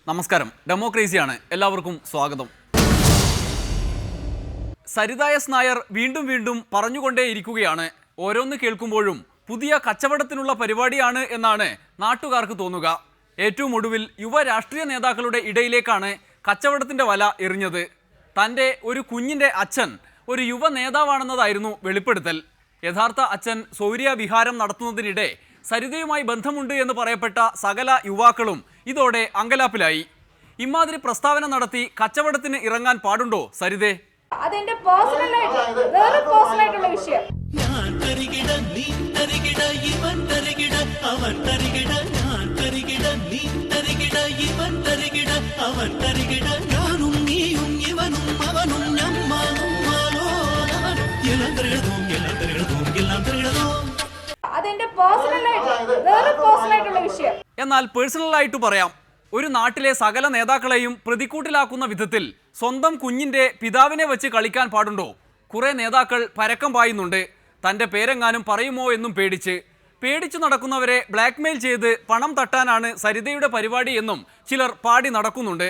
നമസ്കാരം, ഡെമോക്രേസിയാണ്. എല്ലാവർക്കും സ്വാഗതം. സരിത എസ് നായർ വീണ്ടും പറഞ്ഞുകൊണ്ടേയിരിക്കുകയാണ്. ഓരോന്ന് കേൾക്കുമ്പോഴും പുതിയ കച്ചവടത്തിനുള്ള പരിപാടിയാണ് എന്നാണ് നാട്ടുകാർക്ക് തോന്നുക. ഏറ്റവും ഒടുവിൽ യുവ രാഷ്ട്രീയ നേതാക്കളുടെ ഇടയിലേക്കാണ് കച്ചവടത്തിൻ്റെ വല എറിഞ്ഞത്. തൻ്റെ ഒരു കുഞ്ഞിൻ്റെ അച്ഛൻ ഒരു യുവ നേതാവാണെന്നതായിരുന്നു വെളിപ്പെടുത്തൽ. യഥാർത്ഥ അച്ഛൻ സൗര്യ വിഹാരം നടത്തുന്നതിനിടെ സരിതയുമായി ബന്ധമുണ്ട് എന്ന് പറയപ്പെട്ട സകല യുവാക്കളും ഇതോടെ അങ്കലാപ്പിലായി. ഇമാതിരി പ്രസ്താവന നടത്തി കച്ചവടത്തിന് ഇറങ്ങാൻ പാടുണ്ടോ സരിതേ? അതെന്റെ പേഴ്സണലായിട്ടുള്ള വിഷയം. അതെന്റെ പേഴ്സണലായിട്ടുള്ള വിഷയം. എന്നാൽ പേഴ്സണലായിട്ട് പറയാം. ഒരു നാട്ടിലെ സകല നേതാക്കളെയും പ്രതിക്കൂട്ടിലാക്കുന്ന വിധത്തിൽ സ്വന്തം കുഞ്ഞിന്റെ പിതാവിനെ വെച്ച് കളിക്കാൻ പാടുണ്ടോ? കുറെ നേതാക്കൾ പരക്കം പായുന്നുണ്ട്. തന്റെ പേരെങ്ങാനും പറയുമോ എന്നും പേടിച്ചു നടക്കുന്നവരെ ബ്ലാക്ക്മെയിൽ ചെയ്ത് പണം തട്ടാനാണ് സരിതയുടെ പരിപാടി എന്നും ചിലർ പാടി നടക്കുന്നുണ്ട്.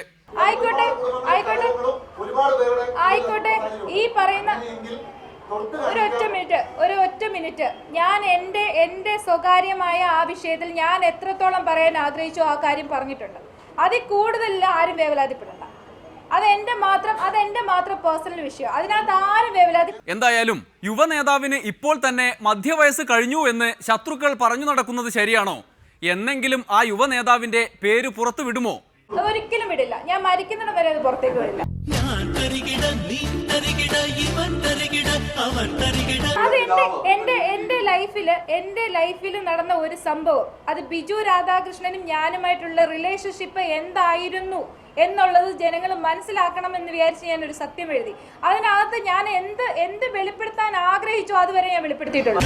ആയിക്കോട്ടെ ഈ പറയുന്ന ഒരൊറ്റ മിനിറ്റ് ഞാൻ എന്റെ സ്വകാര്യമായ ആ വിഷയത്തിൽ ഞാൻ എത്രത്തോളം പറയാൻ ആഗ്രഹിച്ചോ ആ കാര്യം പറഞ്ഞിട്ടുണ്ട്. അതിൽ കൂടുതലില്ല ആരും വേവലാതിപ്പെടണ്ട. അതെന്റെ മാത്രം പേഴ്സണൽ വിഷയം. അതിനകത്ത് ആരും വേവലാതി. എന്തായാലും യുവ നേതാവിന് ഇപ്പോൾ തന്നെ മധ്യവയസ്സ് കഴിഞ്ഞു എന്ന് ശത്രുക്കൾ പറഞ്ഞു നടക്കുന്നത് ശരിയാണോ? എന്നെങ്കിലും ആ യുവ നേതാവിന്റെ പേര് പുറത്തു വിടുമോ? ഒരിക്കലും വിടില്ല. ഞാൻ മരിക്കുന്നിടം വരെ അത് പുറത്തേക്ക് വിടില്ല. അത് എന്റെ ലൈഫില് നടന്ന ഒരു സംഭവം. അത് ബിജു രാധാകൃഷ്ണനും ഞാനുമായിട്ടുള്ള റിലേഷൻഷിപ്പ് എന്തായിരുന്നു എന്നുള്ളത് ജനങ്ങൾ മനസ്സിലാക്കണമെന്ന് വിചാരിച്ച് ഞാൻ ഒരു സത്യം എഴുതി. അതിനകത്ത് ഞാൻ എന്ത് വെളിപ്പെടുത്താൻ ആഗ്രഹിച്ചോ അതുവരെ ഞാൻ വെളിപ്പെടുത്തിയിട്ടുള്ളൂ.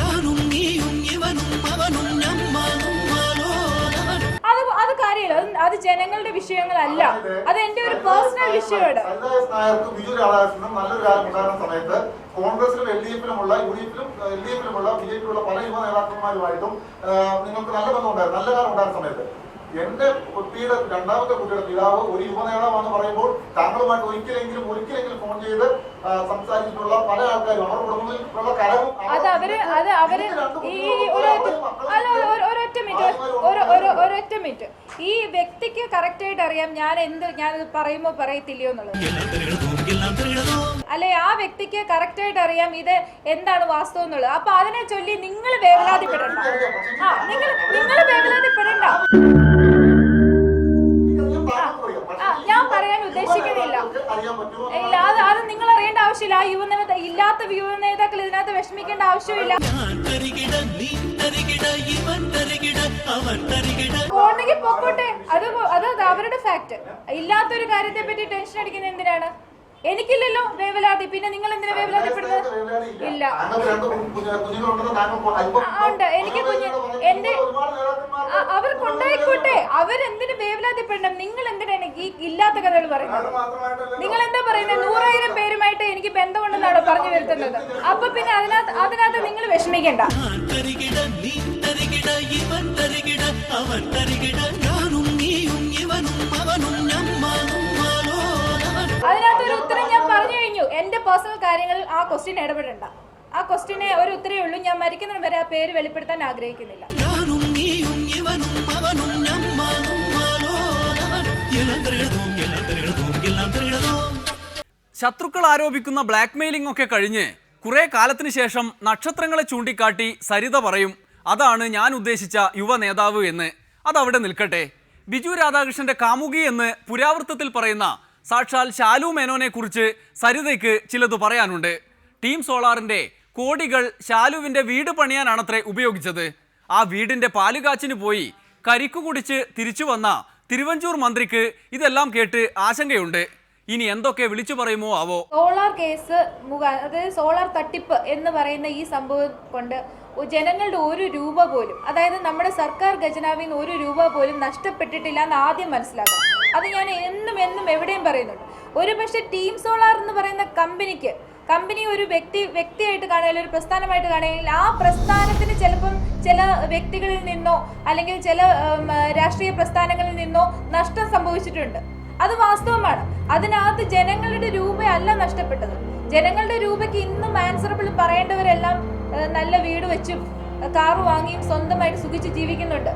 അത് കാര്യമല്ല. അത് ജനങ്ങളുടെ വിഷയങ്ങളല്ല. അത് എന്റെ ഒരു പേഴ്സണൽ വിഷയമാണ്. കോൺഗ്രസിലും എൽ ഡി എഫിലുമുള്ള യു ഡി എഫിലും എൽ ഡി എഫിലുമുള്ള ബി ജെ പിയിലുള്ള പല യുവ നേതാക്കന്മാരുമായിട്ടും നിങ്ങൾക്ക് നല്ല ബന്ധമുണ്ടായിരുന്നു, നല്ല കാലം ഉണ്ടായിരുന്ന സമയത്ത്. എന്റെ കുട്ടിയുടെ രണ്ടാമത്തെ കുട്ടിയുടെ പിതാവ് ഒരു യുവ നേതാവാണെന്ന് പറയുമ്പോൾ താങ്കളുമായിട്ട് ഒരിക്കലെങ്കിലും ഫോൺ ചെയ്ത് സംസാരിച്ചിട്ടുള്ള പല ആൾക്കാരും അവർ കുടുംബത്തിലുള്ള കലവും ഒരൊറ്റ മിനിറ്റ് ഈ വ്യക്തിക്ക് കറക്റ്റ് ആയിട്ട് അറിയാം ഞാനത് പറയുമോ പറയത്തില്ലയോ എന്നുള്ളത്. അല്ലെ, ആ വ്യക്തിക്ക് കറക്റ്റ് ആയിട്ട് അറിയാം ഇത് എന്താണ് വാസ്തവം എന്നുള്ളത്. അപ്പൊ അതിനെ ചൊല്ലി നിങ്ങൾ വേവലാതിപ്പെടണ്ട. നിങ്ങൾ വേവലാതിപ്പെടണ്ട. ഞാൻ പറയാൻ ഉദ്ദേശിക്കുന്നില്ല. ഇല്ല, അത് നിങ്ങൾ അറിയേണ്ട ആവശ്യമില്ല. ആ ഇല്ലാത്ത യുവ നേതാക്കൾ ഇതിനകത്ത് വിഷമിക്കേണ്ട ആവശ്യമില്ല. പോണെങ്കിൽ പൊക്കോട്ടെ, അത് അവരുടെ ഫാക്ട്. ഇല്ലാത്തൊരു കാര്യത്തെ പറ്റി ടെൻഷൻ അടിക്കുന്നത് എന്തിനാണ്? എനിക്കില്ലല്ലോ വേവലാതി. പിന്നെ നിങ്ങൾ എന്തിനാ വേവലാതിപ്പെടുന്നത്? ഇല്ല, ഉണ്ട്. എനിക്ക് എന്റെ അവർക്കുണ്ടായിക്കോട്ടെ. അവരെന്തിനു വേവലാതിപ്പെടണം? നിങ്ങൾ എന്തിനാണ് ഈ ഇല്ലാത്ത കഥകൾ പറയുന്നത്? നിങ്ങൾ എന്താ പറയുന്നത്? 100,000 പേരുമായിട്ട് എനിക്ക് ബന്ധമുണ്ടെന്നാണോ പറഞ്ഞു വരുത്തുന്നത്? അപ്പൊ പിന്നെ അതിനകത്ത് നിങ്ങൾ വിഷമിക്കണ്ട. അതിനകത്തൊരു ഉത്തരം ഞാൻ പറഞ്ഞു കഴിഞ്ഞു. എന്റെ പേഴ്സണൽ കാര്യങ്ങളിൽ ആ ക്വസ്റ്റ്യൻ ഇടപെടണ്ട. ആ ക്വസ്റ്റ്യന് ഒരു ഉത്തരവേ ഉള്ളൂ. ഞാൻ മരിക്കുന്നതിന് വരെ ആ പേര് വെളിപ്പെടുത്താൻ ആഗ്രഹിക്കുന്നില്ല. ശത്രുക്കൾ ആരോപിക്കുന്ന ബ്ലാക്ക്മെയിലിംഗ് ഒക്കെ കഴിഞ്ഞ് കുറെ കാലത്തിന് ശേഷം നക്ഷത്രങ്ങളെ ചൂണ്ടിക്കാട്ടി സരിത പറയും അതാണ് ഞാൻ ഉദ്ദേശിച്ച യുവ നേതാവ് എന്ന്. അതവിടെ നിൽക്കട്ടെ. ബിജു രാധാകൃഷ്ണന്റെ കാമുകി എന്ന് പുരാവൃത്തത്തിൽ പറയുന്ന സാക്ഷാൽ ശാലു മേനോനെ കുറിച്ച് സരിതയ്ക്ക് ചിലത് പറയാനുണ്ട്. ടീം സോളാറിന്റെ കോടികൾ ശാലുവിന്റെ വീട് പണിയാനാണത്രേ ഉപയോഗിച്ചത്. ആ വീടിന്റെ പാലുകാച്ചിന് പോയി കരിക്കു കുടിച്ച് തിരിച്ചു വന്ന തിരുവഞ്ചൂർ മന്ത്രിക്ക് ഇതെല്ലാം കേട്ട് ആശങ്കയുണ്ട്. ഇനി എന്തൊക്കെ വിളിച്ചു പറയുമോ ആവോ. സോളാർ കേസ് അതായത് സോളാർ തട്ടിപ്പ് എന്ന് പറയുന്ന ഈ സംഭവം കൊണ്ട് ജനങ്ങളുടെ ഒരു രൂപ പോലും, അതായത് നമ്മുടെ സർക്കാർ ഖജനാവിൽ നിന്ന് ഒരു രൂപ പോലും നഷ്ടപ്പെട്ടിട്ടില്ല എന്ന് ആദ്യം മനസ്സിലാക്കണം. അത് ഞാൻ എന്നും എവിടെയും പറയുന്നുണ്ട്. ഒരു പക്ഷേ ടീം സോളാർ എന്ന് പറയുന്ന കമ്പനിക്ക് കമ്പനി ഒരു വ്യക്തിയായിട്ട് കാണുകയില്ല, ഒരു പ്രസ്ഥാനമായിട്ട് കാണുകയില്ല. ആ പ്രസ്ഥാനത്തിന് ചിലപ്പം ചില വ്യക്തികളിൽ നിന്നോ അല്ലെങ്കിൽ ചില രാഷ്ട്രീയ പ്രസ്ഥാനങ്ങളിൽ നിന്നോ നഷ്ടം സംഭവിച്ചിട്ടുണ്ട്. അത് വാസ്തവമാണ്. അതിനകത്ത് ജനങ്ങളുടെ രൂപയല്ല നഷ്ടപ്പെട്ടത്. ജനങ്ങളുടെ രൂപയ്ക്ക് ഇന്നും ആൻസറബിൾ പറയേണ്ടവരെല്ലാം നല്ല വീട് വെച്ചും കാറ് വാങ്ങിയും സ്വന്തമായിട്ട് സുഖിച്ച് ജീവിക്കുന്നുണ്ട്.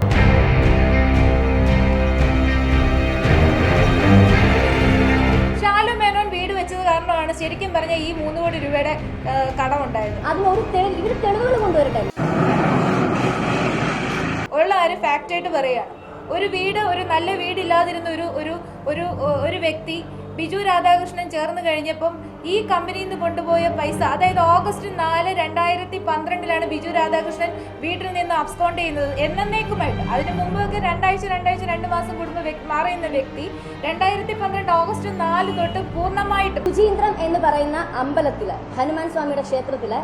ഷാലു മേനോൻ വീട് വെച്ചത് കാരണമാണ് ശരിക്കും പറഞ്ഞ ഈ 3 കോടി രൂപയുടെ കടമുണ്ടായത്. അതിനൊരു തെളിവുകൾ കൊണ്ടുവരട്ടെ. ഉള്ള കാര്യം ഫാക്റ്റായിട്ട് പറയുകയാണ്. ഒരു നല്ല വീടില്ലാതിരുന്ന ഒരു വ്യക്തി ബിജു രാധാകൃഷ്ണൻ ചേർന്ന് കഴിഞ്ഞപ്പം ഈ കമ്പനിയിൽ നിന്ന് കൊണ്ടുപോയ പൈസ, അതായത് ഓഗസ്റ്റ് 4, 2012 ബിജു രാധാകൃഷ്ണൻ വീട്ടിൽ നിന്ന് അബ്സ്കോണ്ട് ചെയ്യുന്നത് എന്നേക്കുമായിട്ട്. അതിന് മുമ്പൊക്കെ 2 മാസം കൂടുമ്പോൾ മാറിയുന്ന വ്യക്തി 2012 ഓഗസ്റ്റ് 4 തൊട്ട് പൂർണ്ണമായിട്ട് സുചീന്ദ്രം എന്ന് പറയുന്ന അമ്പലത്തില്, ഹനുമാൻ സ്വാമിയുടെ ക്ഷേത്രത്തില്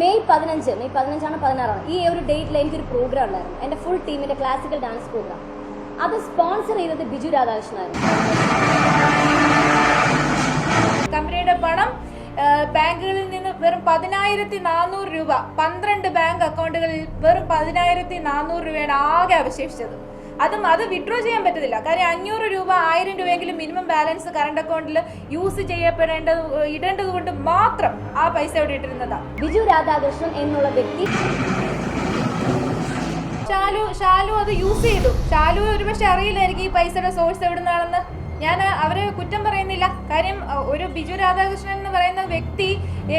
മെയ് 15 16 ഈ ഒരു ഡേറ്റിൽ എനിക്കൊരു പ്രോഗ്രാം ഉണ്ടായിരുന്നു. എൻ്റെ ഫുൾ ടീമിന്റെ ക്ലാസിക്കൽ ഡാൻസ് പ്രോഗ്രാം. അത് സ്പോൺസർ ചെയ്തത് ബിജു രാധാകൃഷ്ണനായിരുന്നു. കമ്പനിയുടെ പണം ബാങ്കുകളിൽ നിന്ന് വെറും 10,400 രൂപ, 12 ബാങ്ക് അക്കൗണ്ടുകളിൽ വെറും 10,400 രൂപയാണ് ആകെ അവശേഷിച്ചത്. അത് വിഡ്രോ ചെയ്യാൻ പറ്റത്തില്ല. കാര്യം 500 രൂപ 1000 രൂപയെങ്കിലും മിനിമം ബാലൻസ് കറണ്ട് അക്കൗണ്ടിൽ യൂസ് ഇടേണ്ടത് കൊണ്ട് മാത്രം ആ പൈസ അവിടെ ഇട്ടിരുന്നതാണ്. ബിജു രാധാകൃഷ്ണൻ എന്നുള്ള വ്യക്തി ഷാലു അത് യൂസ് ചെയ്തു. ഷാലു ഒരുപക്ഷെ അറിയില്ലായിരിക്കും ഈ പൈസയുടെ സോഴ്സ് എവിടുന്നാണെന്ന്. ഞാൻ അവരെ കുറ്റം പറയുന്നില്ല. കാര്യം ഒരു ബിജു രാധാകൃഷ്ണൻ എന്ന് പറയുന്ന വ്യക്തി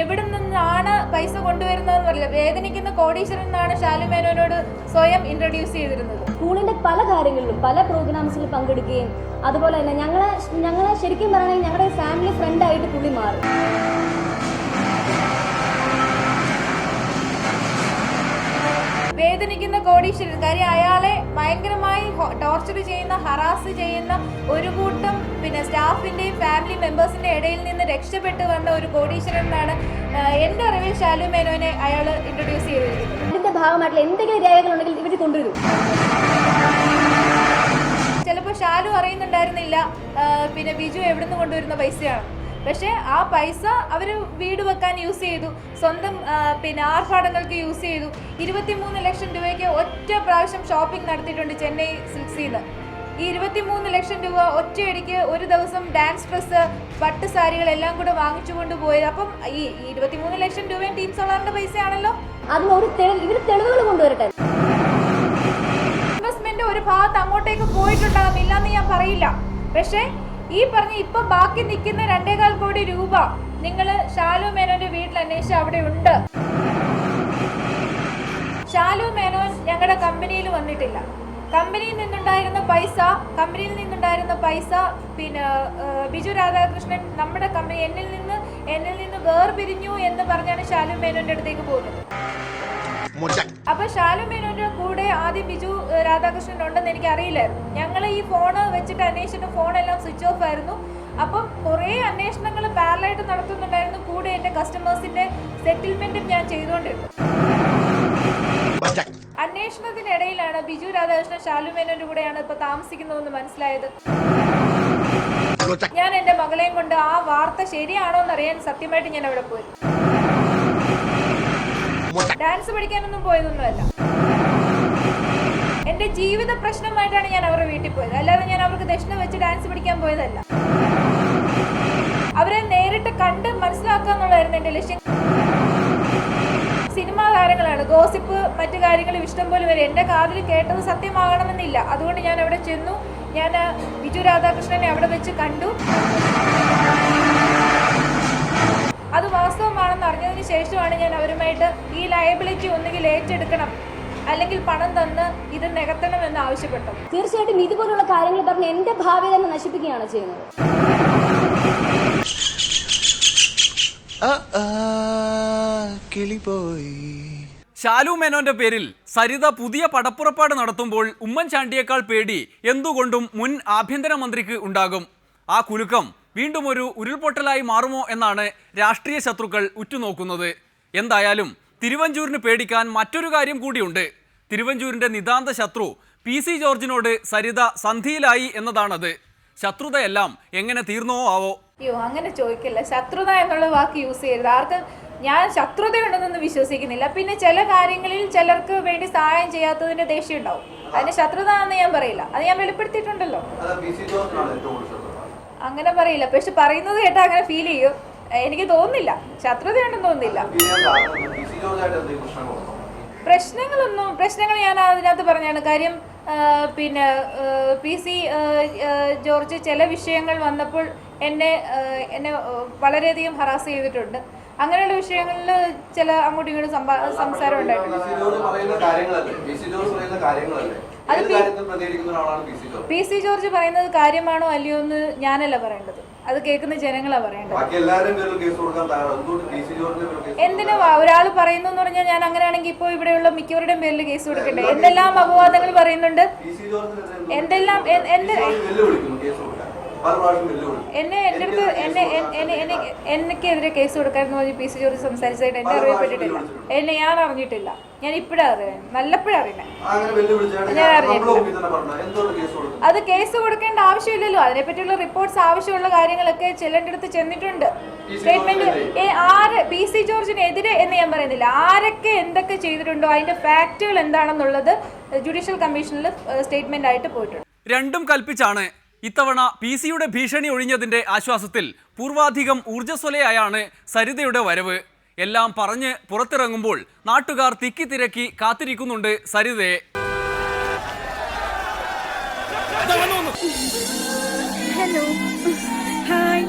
എവിടെ നിന്നാണ് പൈസ കൊണ്ടുവരുന്നതെന്ന് പറയില്ല. വേദനിക്കുന്ന കോടീശ്വരൻ എന്നാണ് ഷാലു മേനോനോട് സ്വയം ഇൻട്രൊഡ്യൂസ് ചെയ്തിരുന്നത്. സ്കൂളിന്റെ പല കാര്യങ്ങളിലും പല പ്രോഗ്രാംസിൽ പങ്കെടുക്കുകയും അതുപോലെ തന്നെ ഞങ്ങളെ ശരിക്കും പറയണമെങ്കിൽ ഞങ്ങളുടെ ഫാമിലി ഫ്രണ്ടായിട്ട് പുള്ളി മാറി. വേദനിക്കുന്ന കോടീശ്വരൻ. കാര്യം അയാളെ ഭയങ്കരമായി ടോർച്ചർ ചെയ്യുന്ന, ഹറാസ് ചെയ്യുന്ന ഒരു കൂട്ടം സ്റ്റാഫിന്റെയും ഫാമിലി മെമ്പേഴ്സിന്റെ ഇടയിൽ നിന്ന് രക്ഷപ്പെട്ടു വന്ന ഒരു കോടീശ്വരൻ എന്നാണ് എന്റെ അറിവിൽ ഷാലു മേനോനെ അയാൾ ഇൻട്രൊഡ്യൂസ് ചെയ്തിരിക്കുന്നത്. ഇതിന്റെ ഭാഗമായിട്ടുള്ള എന്തെങ്കിലും രേഖകളുണ്ടെങ്കിൽ ഇവർ കൊണ്ടുവരും. ചിലപ്പോൾ ഷാലു അറിയുന്നുണ്ടായിരുന്നില്ല ബിജു എവിടുന്ന് കൊണ്ടുവരുന്ന പൈസയാണ്. പക്ഷെ ആ പൈസ അവർ വീട് വെക്കാൻ യൂസ് ചെയ്തു, സ്വന്തം ആർഭാടങ്ങൾക്ക് യൂസ് ചെയ്തു. 23 ലക്ഷം രൂപയ്ക്ക് ഒറ്റ പ്രാവശ്യം ഷോപ്പിംഗ് നടത്തിയിട്ടുണ്ട് ചെന്നൈ സിൽക്സിൽ നിന്ന്. ഈ 23 ലക്ഷം രൂപ ഒറ്റയടിക്ക് ഒരു ദിവസം ഡാൻസ് ഡ്രസ്സ്, പട്ട് സാരികളെല്ലാം കൂടെ വാങ്ങിച്ചുകൊണ്ട് പോയത്. അപ്പം ഈ 23 ലക്ഷം രൂപയും ടീം സോളാറിന്റെ പൈസയാണല്ലോ. അതിനൊരു തെളിവുകൾ കൊണ്ടുവരട്ടെ. ഇൻവെസ്റ്റ്മെന്റ് ഒരു ഭാഗത്ത് അങ്ങോട്ടേക്ക് പോയിട്ടുണ്ടാകും, ഇല്ലെന്ന് ഞാൻ പറയില്ല. പക്ഷേ ഈ പറഞ്ഞ ഇപ്പൊ ബാക്കി നിൽക്കുന്ന 2.25 കോടി രൂപ നിങ്ങൾ ഷാലു മേനോന്റെ വീട്ടിൽ അന്വേഷിച്ച് അവിടെ ഉണ്ട്. ഷാലു മേനോൻ ഞങ്ങളുടെ കമ്പനിയിൽ വന്നിട്ടില്ല. കമ്പനിയിൽ നിന്നുണ്ടായിരുന്ന പൈസ ബിജു രാധാകൃഷ്ണൻ നമ്മുടെ കമ്പനി എന്നിൽ നിന്ന് വേർപിരിഞ്ഞു എന്ന് പറഞ്ഞാണ് ഷാലു മേനോന്റെ അടുത്തേക്ക് പോകുന്നത്. അപ്പൊ ഷാലു മേനോന്റെ കൂടെ ആദ്യം ബിജു രാധാകൃഷ്ണൻ ഉണ്ടെന്ന് എനിക്ക് അറിയില്ലായിരുന്നു. ഞങ്ങൾ ഈ ഫോണ് വെച്ചിട്ട് അന്വേഷിച്ചിട്ട് ഫോണെല്ലാം സ്വിച്ച് ഓഫ് ആയിരുന്നു. അപ്പം കുറേ അന്വേഷണങ്ങൾ പാരലായിട്ട് നടത്തുന്നുണ്ടായിരുന്നു. കൂടെ എന്റെ കസ്റ്റമേഴ്സിന്റെ സെറ്റിൽമെന്റും ഞാൻ ചെയ്തുകൊണ്ടിരുന്നു. അന്വേഷണത്തിനിടയിലാണ് ബിജു രാധാകൃഷ്ണൻ ഷാലു മേനോന്റെ കൂടെയാണ് ഇപ്പൊ താമസിക്കുന്നതെന്ന് മനസ്സിലായത്. ഞാൻ എന്റെ മകളെയും കൊണ്ട് ആ വാർത്ത ശരിയാണോ എന്നറിയാൻ സത്യമായിട്ട് ഞാൻ അവിടെ പോയി. ഡാൻസ് പഠിക്കാനൊന്നും പോയതൊന്നുമല്ല. എന്റെ ജീവിത പ്രശ്നമായിട്ടാണ് ഞാൻ അവരുടെ വീട്ടിൽ പോയത്, അല്ലാതെ ഞാൻ അവർക്ക് ദക്ഷിണ വെച്ച് ഡാൻസ് പഠിക്കാൻ പോയതല്ല. അവരെ നേരിട്ട് കണ്ട് മനസ്സിലാക്കുക എന്നുള്ളതായിരുന്നു എന്റെ ലക്ഷ്യം. സിനിമാ താരങ്ങളാണ്, ഗോസിപ്പ് മറ്റു കാര്യങ്ങളും ഇഷ്ടം പോലെ വരെ. എന്റെ കാതിൽ കേട്ടത് സത്യമാകണമെന്നില്ല. അതുകൊണ്ട് ഞാൻ അവിടെ ചെന്നു. ഞാൻ ബിജു രാധാകൃഷ്ണനെ അവിടെ വെച്ച് കണ്ടു. അത് വാസ്തവമാണെന്ന് അറിഞ്ഞതിന് ശേഷമാണ് ഞാൻ അവരുമായിട്ട് ഈ ലയബിലിറ്റി ഒന്നുകിൽ ഏറ്റെടുക്കണം അല്ലെങ്കിൽ പണം തന്ന് ഇത് നികത്തണം എന്ന് ആവശ്യപ്പെട്ടു. തീർച്ചയായിട്ടും ഇതുപോലുള്ള കാര്യങ്ങൾ പറഞ്ഞ് എന്റെ ഭാവി തന്നെ നശിപ്പിക്കുകയാണ് ചെയ്യുന്നത്. ഷാലു മേനോന്റെ പേരിൽ സരിത പുതിയ പടപ്പുറപ്പാട് നടത്തുമ്പോൾ ഉമ്മൻചാണ്ടിയേക്കാൾ പേടി എന്തുകൊണ്ടും മുൻ ആഭ്യന്തരമന്ത്രിക്ക് ഉണ്ടാകും. ആ കുലുക്കം വീണ്ടും ഒരു ഉരുൾപൊട്ടലായി മാറുമോ എന്നാണ് രാഷ്ട്രീയ ശത്രുക്കൾ ഉറ്റുനോക്കുന്നത്. എന്തായാലും തിരുവഞ്ചൂരിന് പേടിക്കാൻ മറ്റൊരു കാര്യം കൂടിയുണ്ട്. തിരുവഞ്ചൂരിന്റെ നിതാന്ത ശത്രു PC ജോർജിനോട് സരിത സന്ധിയിലായി എന്നതാണത്. ശത്രുതയെല്ലാം എങ്ങനെ തീർന്നോ ആവോ. അയ്യോ അങ്ങനെ ചോദിക്കില്ല. ശത്രുത എന്നുള്ള വാക്ക് യൂസ് ചെയ്യരുത്. ആർക്കും ഞാൻ ശത്രുതയുണ്ടെന്നൊന്നും വിശ്വസിക്കുന്നില്ല. പിന്നെ ചില കാര്യങ്ങളിൽ ചിലർക്ക് വേണ്ടി സഹായം ചെയ്യാത്തതിന്റെ ദേഷ്യം ഉണ്ടാവും. അതിന് ശത്രുത എന്ന് ഞാൻ പറയില്ല. അത് ഞാൻ വെളിപ്പെടുത്തിയിട്ടുണ്ടല്ലോ. അങ്ങനെ പറയില്ല. പക്ഷെ പറയുന്നത് കേട്ടാ അങ്ങനെ ഫീൽ ചെയ്യും. എനിക്ക് തോന്നുന്നില്ല, ശത്രുതയുണ്ടെന്ന് തോന്നുന്നില്ല. പ്രശ്നങ്ങൾ ഞാൻ അതിനകത്ത് പറഞ്ഞാണ്. കാര്യം പിന്നെ PC ജോർജ് ചില വിഷയങ്ങൾ വന്നപ്പോൾ എന്നെ വളരെയധികം ഹറാസ് ചെയ്തിട്ടുണ്ട്. അങ്ങനെയുള്ള വിഷയങ്ങളിൽ ചില അങ്ങോട്ടും ഇങ്ങോട്ടും സംസാരം ഉണ്ടായിട്ടുണ്ട്. PC ജോർജ് പറയുന്നത് കാര്യമാണോ അല്ലയോ എന്ന് ഞാനല്ല പറയേണ്ടത്, അത് കേൾക്കുന്ന ജനങ്ങളാ പറയേണ്ടത്. എന്തിനാ ഒരാൾ പറയുന്നു എന്ന് പറഞ്ഞാൽ ഞാൻ അങ്ങനെയാണെങ്കിൽ ഇപ്പോൾ ഇവിടെയുള്ള മിക്കവരുടെയും പേരിൽ കേസ് കൊടുക്കണ്ടേ? എന്തെല്ലാം അപവാദങ്ങൾ പറയുന്നുണ്ട്, എന്തെല്ലാം എനിക്കെതിരെ കേസ് കൊടുക്കാമെന്ന് പറഞ്ഞ് PC ജോർജ് സംസാരിച്ചായിട്ട് എന്നെ അറിയപ്പെട്ടിട്ടില്ല. ഞാൻ അറിഞ്ഞിട്ടില്ല. ഞാൻ ഇപ്പഴാ അറിയാൻ, നല്ലപ്പോഴാ അറിയണേ. ഞാൻ അറിഞ്ഞിട്ടില്ല. അത് കേസ് കൊടുക്കേണ്ട ആവശ്യമില്ലല്ലോ. അതിനെപ്പറ്റിയുള്ള റിപ്പോർട്ട്സ് ആവശ്യമുള്ള കാര്യങ്ങളൊക്കെ ചെല്ലേണ്ട അടുത്ത് ചെന്നിട്ടുണ്ട്. സ്റ്റേറ്റ്മെന്റ് PC ജോർജിനെതിരെ എന്ന് ഞാൻ പറയുന്നില്ല. ആരൊക്കെ എന്തൊക്കെ ചെയ്തിട്ടുണ്ടോ അതിന്റെ ഫാക്റ്റുകൾ എന്താണെന്നുള്ളത് ജുഡീഷ്യൽ കമ്മീഷനിൽ സ്റ്റേറ്റ്മെന്റ് ആയിട്ട് പോയിട്ടുണ്ട്. രണ്ടും കൽപ്പിച്ചാണ് ഇത്തവണ PC-യുടെ ഭീഷണി ഒഴിഞ്ഞതിന്റെ ആശ്വാസത്തിൽ പൂർവാധികം ഊർജ്ജസ്വലയായാണ് സരിതയുടെ വരവ്. എല്ലാം പറഞ്ഞ് പുറത്തിറങ്ങുമ്പോൾ നാട്ടുകാർ തിക്കി കാത്തിരിക്കുന്നുണ്ട് സരിതയെ. Hello, hi.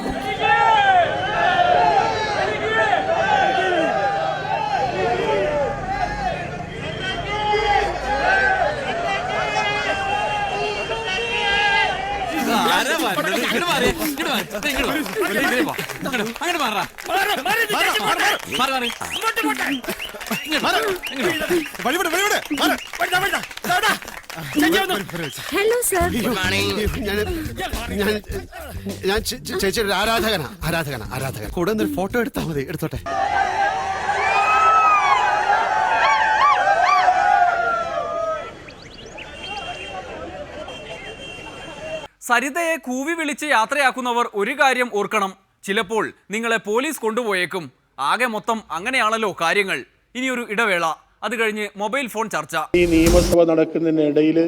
Hello sir. ഞാൻ ചേച്ചിയുടെ ആരാധകനാ. കൂടെ ഒരു ഫോട്ടോ എടുത്താൽ മതി. എടുത്തോട്ടെ. സരിതയെ കൂവി വിളിച്ച് യാത്രയാക്കുന്നവർ ഒരു കാര്യം ഓർക്കണം, ചിലപ്പോൾ നിങ്ങളെ പോലീസ് കൊണ്ടുപോയേക്കും. ആകെ മൊത്തം അങ്ങനെയാണല്ലോ കാര്യങ്ങൾ. ഇനിയൊരു ഇടവേള, അത് കഴിഞ്ഞ് മൊബൈൽ ഫോൺ ചർച്ച. ഈ നിയമസഭ നടക്കുന്നതിനിടയിൽ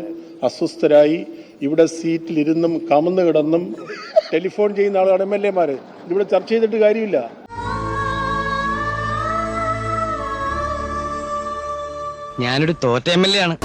അസ്വസ്ഥരായി ഇവിടെ സീറ്റിലിരുന്നും കമന്നു കിടന്നും ടെലിഫോൺ ചെയ്യുന്ന ആളാണ് MLA-മാര്. ഇവിടെ ചർച്ച ചെയ്തിട്ട് കാര്യമില്ല. ഞാനൊരു തോറ്റ MLA ആണ്.